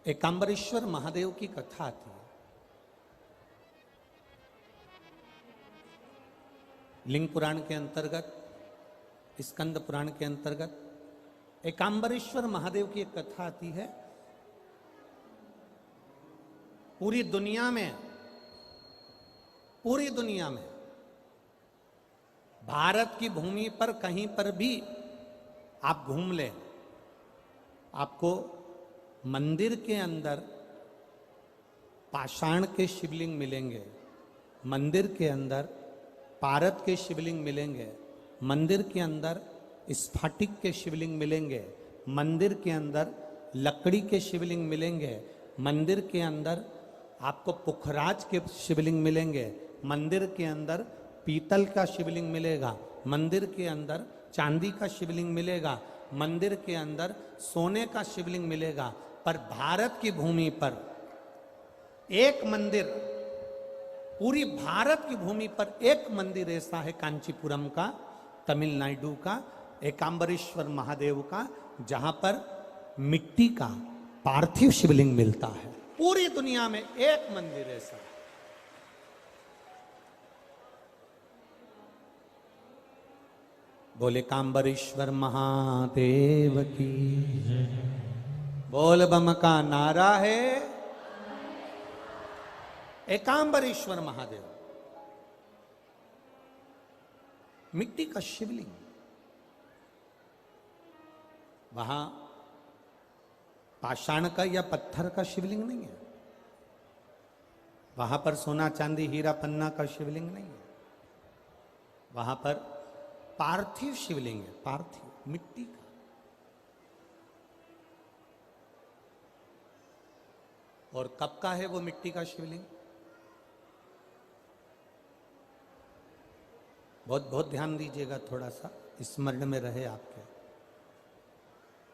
एकांबरेश्वर महादेव की कथा आती है। लिंग पुराण के अंतर्गत, स्कंद पुराण के अंतर्गत एकांबरेश्वर महादेव की एक कथा आती है। पूरी दुनिया में भारत की भूमि पर कहीं पर भी आप घूम लें, आपको मंदिर के अंदर पाषाण के शिवलिंग मिलेंगे, मंदिर के अंदर पारद के शिवलिंग मिलेंगे, मंदिर के अंदर स्फटिक के शिवलिंग मिलेंगे, मंदिर के अंदर लकड़ी के शिवलिंग मिलेंगे, मंदिर के अंदर आपको पुखराज के शिवलिंग मिलेंगे, मंदिर के अंदर पीतल का शिवलिंग मिलेगा, मंदिर के अंदर चांदी का शिवलिंग मिलेगा, मंदिर के अंदर सोने का शिवलिंग मिलेगा। पर भारत की भूमि पर एक मंदिर, पूरी भारत की भूमि पर एक मंदिर ऐसा है, कांचीपुरम का, तमिलनाडु का, एकांबरेश्वर महादेव का, जहां पर मिट्टी का पार्थिव शिवलिंग मिलता है। पूरी दुनिया में एक मंदिर ऐसा है। बोले कांबरेश्वर महादेव की, बोल बम का नारा है। एकांबरेश्वर महादेव, मिट्टी का शिवलिंग, वहां पाषाण का या पत्थर का शिवलिंग नहीं है, वहां पर सोना चांदी हीरा पन्ना का शिवलिंग नहीं है, वहां पर पार्थिव शिवलिंग है, पार्थिव मिट्टी का। और कब का है वो मिट्टी का शिवलिंग? बहुत बहुत ध्यान दीजिएगा, थोड़ा सा स्मरण में रहे आपके।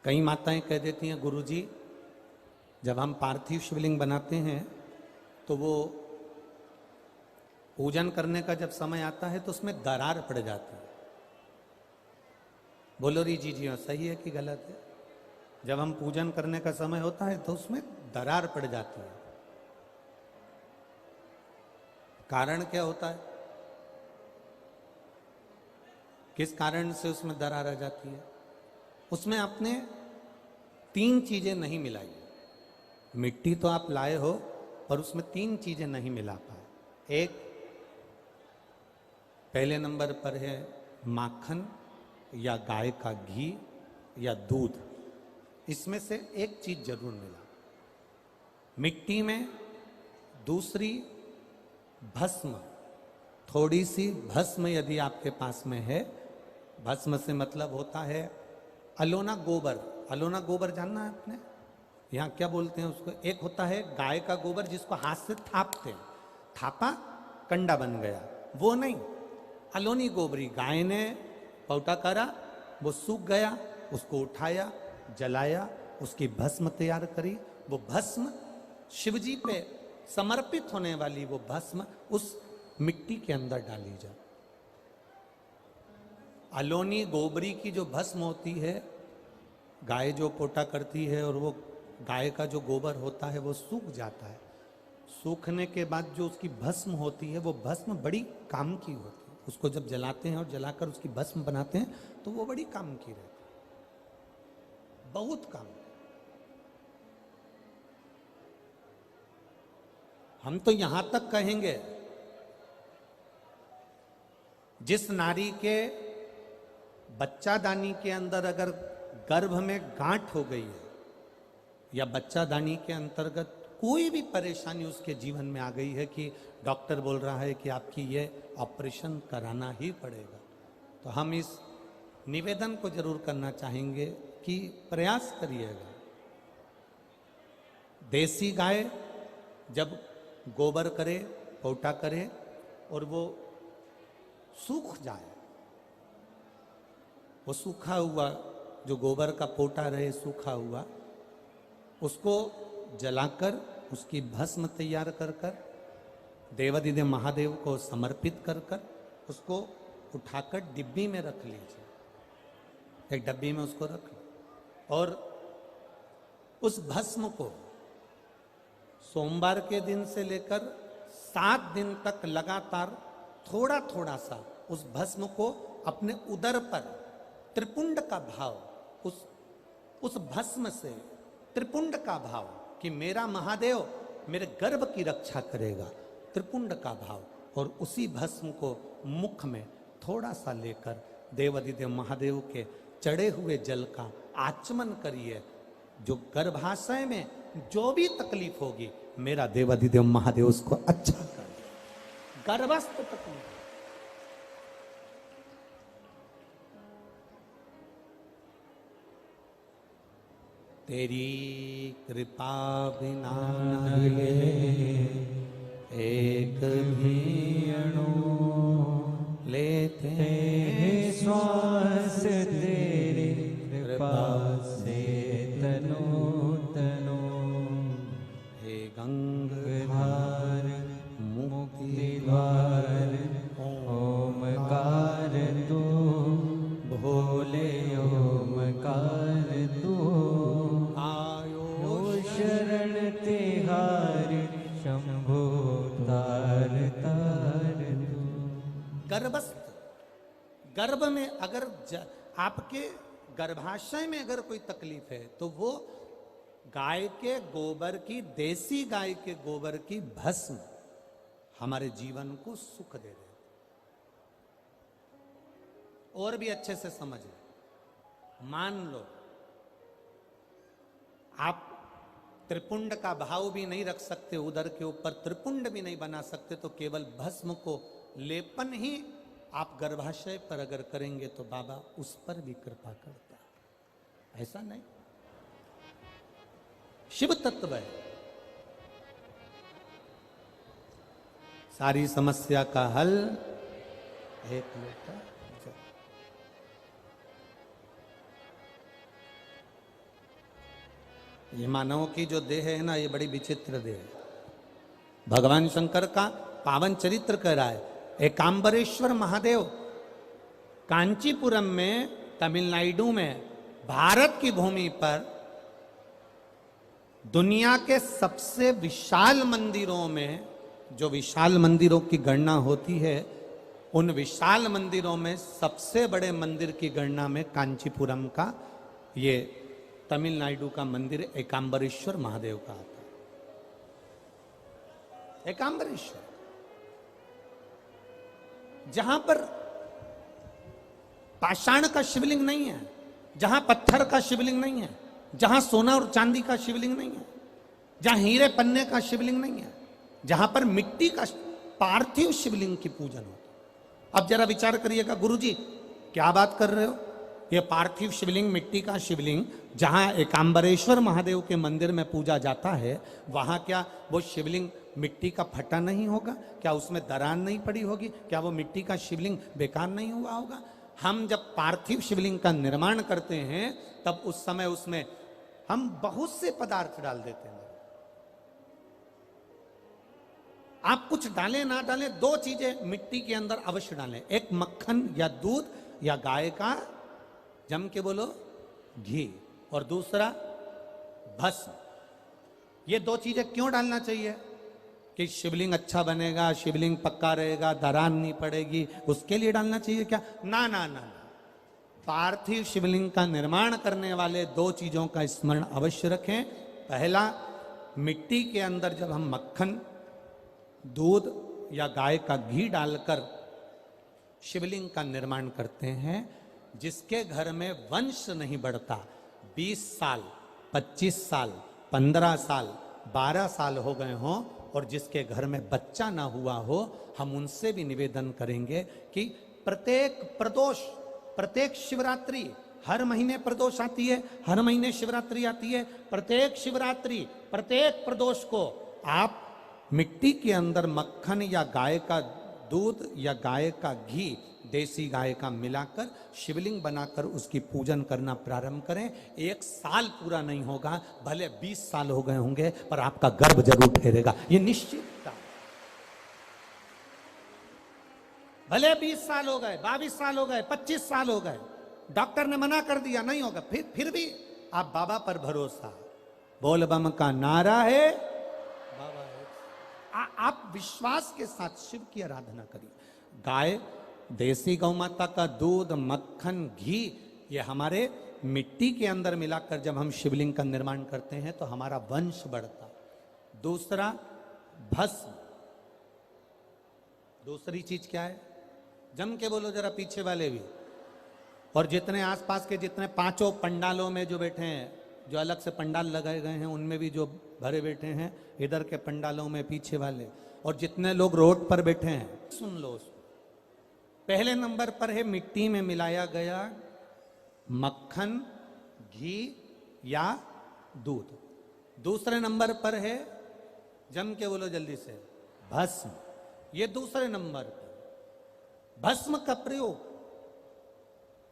कई माताएं कह देती हैं, गुरुजी जब हम पार्थिव शिवलिंग बनाते हैं तो वो पूजन करने का जब समय आता है तो उसमें दरार पड़ जाती है। बोलो री जी हाँ, सही है कि गलत है? जब हम पूजन करने का समय होता है तो उसमें दरार पड़ जाती है। कारण क्या होता है? किस कारण से उसमें दरार आ जाती है? उसमें आपने 3 चीजें नहीं मिलाई। मिट्टी तो आप लाए हो पर उसमें 3 चीजें नहीं मिला पाए। एक, पहले नंबर पर है माखन या गाय का घी या दूध, इसमें से एक चीज जरूर मिला मिट्टी में। दूसरी, भस्म, थोड़ी सी भस्म यदि आपके पास में है, भस्म से मतलब होता है अलोना गोबर। अलोना गोबर जानना है आपने? यहाँ क्या बोलते हैं उसको? एक होता है गाय का गोबर जिसको हाथ से थापते हैं, थापा कंडा बन गया, वो नहीं। अलोनी गोबरी, गाय ने पौटा करा, वो सूख गया, उसको उठाया, जलाया, उसकी भस्म तैयार करी। वो भस्म शिवजी पे समर्पित होने वाली वो भस्म उस मिट्टी के अंदर डाली जाए। अलोनी गोबरी की जो भस्म होती है, गाय जो पोटा करती है और वो गाय का जो गोबर होता है वो सूख जाता है। सूखने के बाद जो उसकी भस्म होती है वो भस्म बड़ी काम की होती है। उसको जब जलाते हैं और जलाकर उसकी भस्म बनाते हैं तो वो बड़ी काम की रहती है, बहुत काम। हम तो यहां तक कहेंगे, जिस नारी के बच्चादानी के अंदर अगर गर्भ में गांठ हो गई है या बच्चादानी के अंतर्गत कोई भी परेशानी उसके जीवन में आ गई है कि डॉक्टर बोल रहा है कि आपकी ये ऑपरेशन कराना ही पड़ेगा, तो हम इस निवेदन को जरूर करना चाहेंगे कि प्रयास करिएगा। देसी गाय जब गोबर करे, पोटा करे और वो सूख जाए, वो सूखा हुआ जो गोबर का पोटा रहे सूखा हुआ, उसको जलाकर उसकी भस्म तैयार कर कर देवादिदेव महादेव को समर्पित कर कर उसको उठाकर डिब्बी में रख लीजिए। एक डब्बी में उसको रख लो और उस भस्म को सोमवार के दिन से लेकर 7 दिन तक लगातार थोड़ा थोड़ा सा उस भस्म को अपने उदर पर त्रिपुंड का भाव, उस भस्म से त्रिपुंड का भाव कि मेरा महादेव मेरे गर्भ की रक्षा करेगा, त्रिपुंड का भाव, और उसी भस्म को मुख में थोड़ा सा लेकर देवाधिदेव महादेव के चढ़े हुए जल का आचमन करिए। जो गर्भाशय में जो भी तकलीफ होगी, मेरा देवाधिदेव महादेव उसको अच्छा कर दे। गर्भस्थ तकलीफ, तेरी कृपा बिना नहिले एक भी अणु लेते श्वास तेरी कृपा से तनो तनो। हे गंगाधार मुक्ति द्वार ओमकार तू, भोले ओमकार तू। आयो शरण तिहार शंभो तार तार तू। गर्भस्थ, गर्भ में अगर आपके गर्भाशय में अगर कोई तकलीफ है तो वो गाय के गोबर की, देसी गाय के गोबर की भस्म हमारे जीवन को सुख दे रहे। और भी अच्छे से समझ लो, मान लो आप त्रिपुंड का भाव भी नहीं रख सकते, उदर के ऊपर त्रिपुंड भी नहीं बना सकते, तो केवल भस्म को लेपन ही आप गर्भाशय पर अगर करेंगे तो बाबा उस पर भी कृपा करता है। ऐसा नहीं, शिव तत्व है। सारी समस्या का हल एक लोटा जल। ये मानव की जो देह है ना, ये बड़ी विचित्र देह है। भगवान शंकर का पावन चरित्र कह रहा है। एकांबरेश्वर महादेव कांचीपुरम में, तमिलनाडु में, भारत की भूमि पर दुनिया के सबसे विशाल मंदिरों में, जो विशाल मंदिरों की गणना होती है, उन विशाल मंदिरों में सबसे बड़े मंदिर की गणना में कांचीपुरम का, ये तमिलनाडु का मंदिर एकांबरेश्वर महादेव का आता है। एकांबरेश्वर, जहां पर पाषाण का शिवलिंग नहीं है, जहां पत्थर का शिवलिंग नहीं है, जहां सोना और चांदी का शिवलिंग नहीं है, जहां हीरे पन्ने का शिवलिंग नहीं है, जहां पर मिट्टी का पार्थिव शिवलिंग की पूजन होता। अब जरा विचार करिएगा, गुरुजी क्या बात कर रहे हो, ये पार्थिव शिवलिंग, मिट्टी का शिवलिंग जहां एकांबरेश्वर महादेव के मंदिर में पूजा जाता है, वहां क्या वो शिवलिंग मिट्टी का फटा नहीं होगा? क्या उसमें दरार नहीं पड़ी होगी? क्या वो मिट्टी का शिवलिंग बेकार नहीं हुआ होगा? हम जब पार्थिव शिवलिंग का निर्माण करते हैं तब उस समय उसमें हम बहुत से पदार्थ डाल देते हैं। आप कुछ डालें ना डालें, 2 चीजें मिट्टी के अंदर अवश्य डालें। एक मक्खन या दूध या गाय का, जम के बोलो, घी, और दूसरा भस्म। ये 2 चीजें क्यों डालना चाहिए? कि शिवलिंग अच्छा बनेगा, शिवलिंग पक्का रहेगा, दरार नहीं पड़ेगी, उसके लिए डालना चाहिए क्या? ना ना ना, पार्थिव शिवलिंग का निर्माण करने वाले 2 चीजों का स्मरण अवश्य रखें। पहला, मिट्टी के अंदर जब हम मक्खन, दूध या गाय का घी डालकर शिवलिंग का निर्माण करते हैं, जिसके घर में वंश नहीं बढ़ता, 20 साल, 25 साल, 15 साल, 12 साल हो गए हों, और जिसके घर में बच्चा ना हुआ हो, हम उनसे भी निवेदन करेंगे कि प्रत्येक प्रदोष, प्रत्येक शिवरात्रि, हर महीने प्रदोष आती है, हर महीने शिवरात्रि आती है, प्रत्येक शिवरात्रि, प्रत्येक प्रदोष को आप मिट्टी के अंदर मक्खन या गाय का दूध या गाय का घी, देसी गाय का मिलाकर शिवलिंग बनाकर उसकी पूजन करना प्रारंभ करें। 1 साल पूरा नहीं होगा, भले 20 साल हो गए होंगे, पर आपका गर्भ जरूर ठहरेगा, ये निश्चित। भले 20 साल हो गए, 22 साल हो गए, 25 साल हो गए, डॉक्टर ने मना कर दिया नहीं होगा, फिर भी आप बाबा पर भरोसा, बोल बम का नारा है, आप विश्वास के साथ शिव की आराधना करिए। गाय, देसी गौ माता का दूध, मक्खन, घी, ये हमारे मिट्टी के अंदर मिलाकर जब हम शिवलिंग का निर्माण करते हैं तो हमारा वंश बढ़ता। दूसरा, भस्म। दूसरी चीज क्या है? जम के बोलो जरा पीछे वाले भी, और जितने आसपास के जितने पांचों पंडालों में जो बैठे हैं, जो अलग से पंडाल लगाए गए हैं उनमें भी जो भरे बैठे हैं, इधर के पंडालों में पीछे वाले, और जितने लोग रोड पर बैठे हैं, सुन लो उसको। पहले नंबर पर है मिट्टी में मिलाया गया मक्खन, घी या दूध। दूसरे नंबर पर है, जम के बोलो जल्दी से, भस्म। ये दूसरे नंबर पर भस्म का प्रयोग।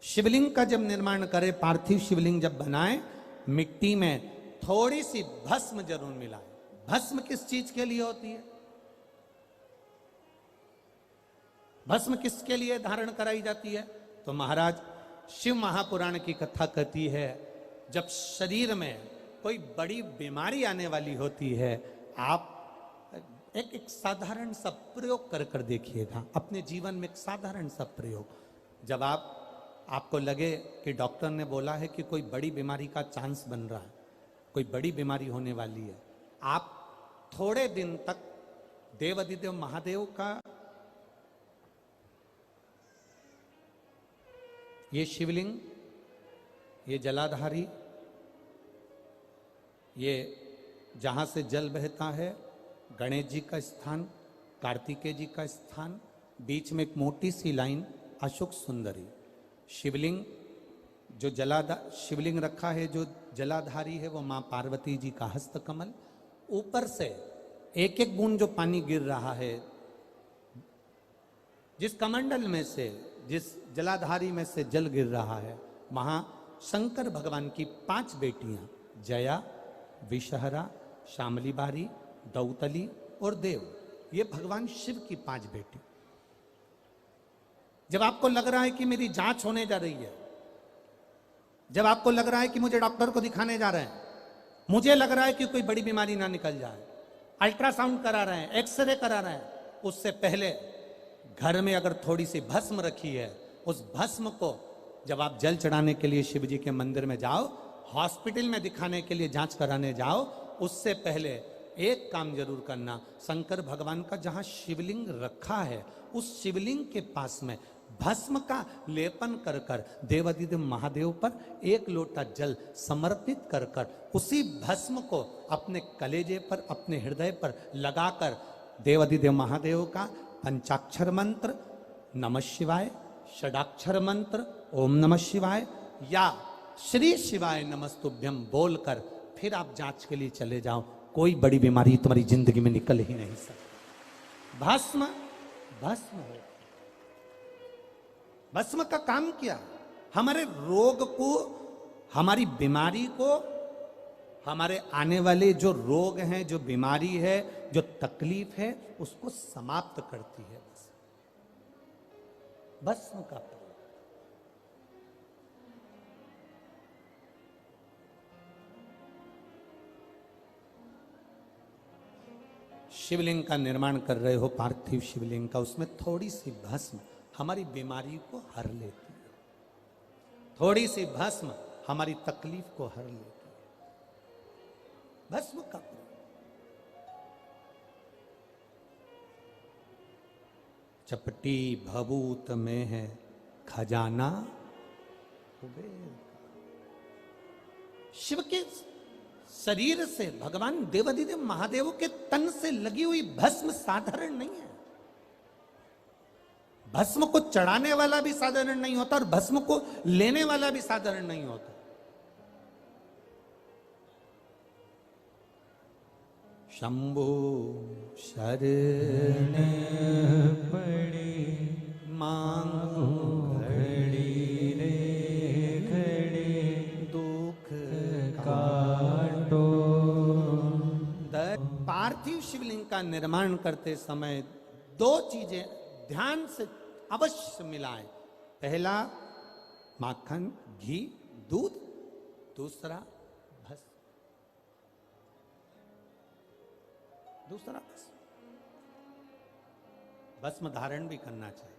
शिवलिंग का जब निर्माण करे, पार्थिव शिवलिंग जब बनाए, मिट्टी में थोड़ी सी भस्म जरूर मिलाए। भस्म किस चीज के लिए होती है? भस्म किसके लिए धारण कराई जाती है? तो महाराज, शिव महापुराण की कथा कहती है, जब शरीर में कोई बड़ी बीमारी आने वाली होती है, आप एक साधारण सा प्रयोग कर कर देखिएगा अपने जीवन में। एक साधारण सा प्रयोग, जब आपको लगे कि डॉक्टर ने बोला है कि कोई बड़ी बीमारी का चांस बन रहा है, कोई बड़ी बीमारी होने वाली है, आप थोड़े दिन तक देवाधिदेव महादेव का ये शिवलिंग, ये जलाधारी, ये जहां से जल बहता है, गणेश जी का स्थान, कार्तिकेय जी का स्थान, बीच में एक मोटी सी लाइन अशोक सुंदरी, शिवलिंग जो शिवलिंग रखा है, जो जलाधारी है वो मां पार्वती जी का हस्तकमल, ऊपर से एक एक बूंद जो पानी गिर रहा है, जिस कमंडल में से, जिस जलाधारी में से जल गिर रहा है, वहां शंकर भगवान की 5 बेटियां, जया, विषहरा, शामली बारी, दौतली और देव, ये भगवान शिव की 5 बेटी। जब आपको लग रहा है कि मेरी जांच होने जा रही है, जब आपको लग रहा है कि मुझे डॉक्टर को दिखाने जा रहे हैं, मुझे लग रहा है कि कोई बड़ी बीमारी ना निकल जाए, अल्ट्रासाउंड करा रहे हैं, एक्सरे करा रहे हैं, उससे पहले घर में अगर थोड़ी सी भस्म रखी है, उस भस्म को जब आप जल चढ़ाने के लिए शिव जी के मंदिर में जाओ, हॉस्पिटल में दिखाने के लिए जांच कराने जाओ, उससे पहले एक काम जरूर करना, शंकर भगवान का जहां शिवलिंग रखा है, उस शिवलिंग के पास में भस्म का लेपन कर कर देवाधिदेव महादेव पर 1 लोटा जल समर्पित कर कर उसी भस्म को अपने कलेजे पर, अपने हृदय पर लगाकर देवाधिदेव महादेव का पंचाक्षर मंत्र नमः शिवाय, षडाक्षर मंत्र ओम नमः शिवाय या श्री शिवाय नमस्तुभ्यम बोलकर फिर आप जांच के लिए चले जाओ। कोई बड़ी बीमारी तुम्हारी जिंदगी में निकल ही नहीं सकती। भस्म भस्म हो। भस्म का काम क्या? हमारे रोग को, हमारी बीमारी को, हमारे आने वाले जो रोग हैं, जो बीमारी है, जो तकलीफ है, उसको समाप्त करती है। भस्म का प्रयोग। शिवलिंग का निर्माण कर रहे हो, पार्थिव शिवलिंग का, उसमें थोड़ी सी भस्म हमारी बीमारी को हर लेती है, थोड़ी सी भस्म हमारी तकलीफ को हर लेती है। भस्म का प्रयोग। चपटी भभूत में है खजाना कुबेर का। शिव के शरीर से, भगवान देवाधिदेव महादेव के तन से लगी हुई भस्म साधारण नहीं है। भस्म को चढ़ाने वाला भी साधारण नहीं होता और भस्म को लेने वाला भी साधारण नहीं होता। शंभु शरण पड़ी मांगो घड़ी रे घड़ी दुख काटो। पार्थिव शिवलिंग का निर्माण करते समय 2 चीजें ध्यान से अवश्य मिलाएं। पहला माखन, घी, दूध, दूसरा भस्म, दूसरा भस्म। भस्म धारण भी करना चाहिए।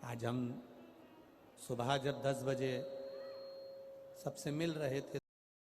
आज हम सुबह जब 10 बजे सबसे मिल रहे थे